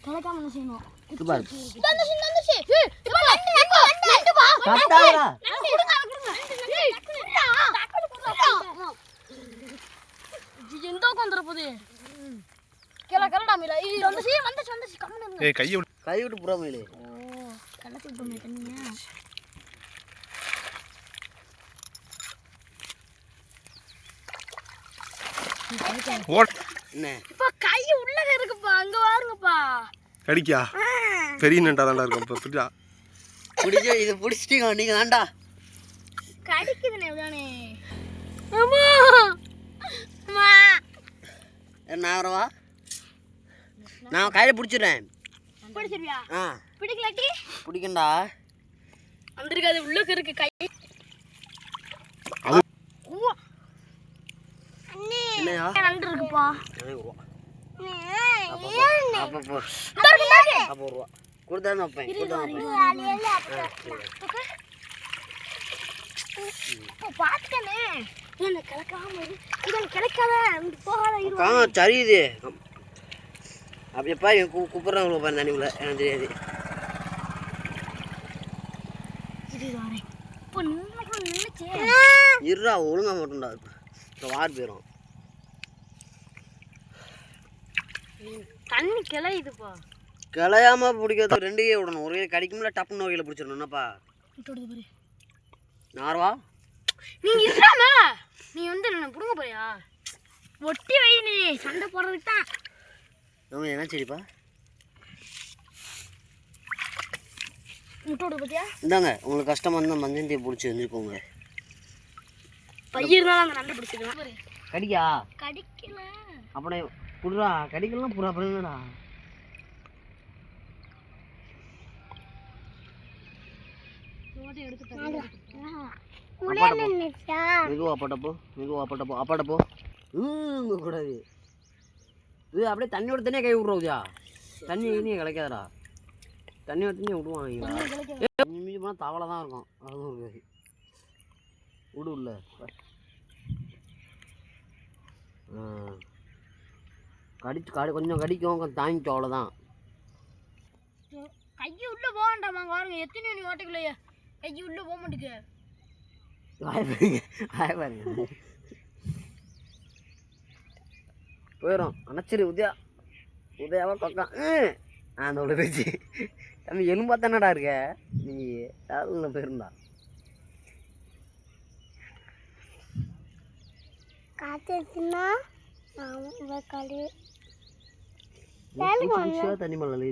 கலக்காம என்ன செய்யணும்? இது பாரு. வந்துச்சு. இப்போ நண்டு பா. கட்டாதடா. குடுங்க. எந்த கொந்தற போதே. கலடா மீல. இது வந்துச்சு கம்மன. ஏய் கை விட்டு புறா மீலே. ஓ, கலக்கு விட்டுமே தண்ணியா. என்ன இப்ப கை உள்ள இருக்குப்பா, அங்க பாருங்கப்பா. கடிக்கா பெரிய நண்டா தான்டா இருக்கும். இப்ப புடிடா. புடிச்சு இது புடிச்சிட்டீங்க நீங்க தான்டா. கடிக்குதுனே இவனே. அம்மா. அம்மா. என்ன வரவா? நான் கையில புடிச்சிடுறேன். பிடிச்சிருவியா? ஆ. பிடிக்கலாட்டி? பிடிக்கண்டா. அந்திருக்காது உள்ளுக்கு இருக்கு கை. என்னயா? நண்டு இருக்குப்பா. அப்போ ரூபா கொடுத்தா வைப்பேன். பாத்துக்கனே என்ன கிளக்காம இது கிடைக்காத போகாத சரியுது. அப்படியப்பா கூப்பிட்றாங்க பாரு தண்ணி உள்ள. எனக்கு தெரியாது. இருடா ஒழுங்கா மட்டும்டா. இப்போ வார் போயிடும். தண்ணி கிளையுதுப்பா. கிளையாம பிடிக்கிறது ரெண்டு கை விடணும். ஒரு கை கடிக்கும்ல டப்புன்னு வகையில் பிடிச்சிடணும். என்னப்பா நார்வா நீங்க இருக்காம நீ வந்து என்ன புடுங்க போறியா? ஒட்டி வை, நீ சண்டை போடுறதுக்கு தான். நம்ம என்ன சரிப்பா முட்டோட பத்தியா? இந்தாங்க உங்களுக்கு கஷ்டமாக இருந்தால் மஞ்சள் பிடிச்சி வந்துருக்கோங்க. பையர்னால அந்த நண்டை பிடிச்சிக்கலாம். கடிக்கா கடிக்கல அப்படே புடுறா. கடிக்கலாம் புறா பண்ணுங்கடா. மெதுவா அப்பாட்டப்போ கூடாது. இது அப்படியே தண்ணியோட தண்ணியே கை விட்றோதியா. தண்ணி இனியே கிடைக்காதடா. தண்ணியோட தண்ணியை விடுவாங்க. மிஞ்சி போனால் தவளை தான் இருக்கும். அதுவும் இருக்காது. விடு உள்ள. கொஞ்சம் கடிக்கும், கொஞ்சம் தாங்கிக்கும், அவ்வளோதான். கையை உள்ள போக வேண்டாமா? பாருங்க எத்தனை நீ ஓட்டைக்குள்ளைய கை உள்ள போக மாட்டேங்க. பாருங்க போயிடும். அணைச்சிரு உதயாவா பக்கம். அந்த உள்ள போயிடுச்சு. தம்பி எலும்பா தானடா இருக்க நீ. யாரும் போயிருந்தா காத்துனா தண்ணி மலை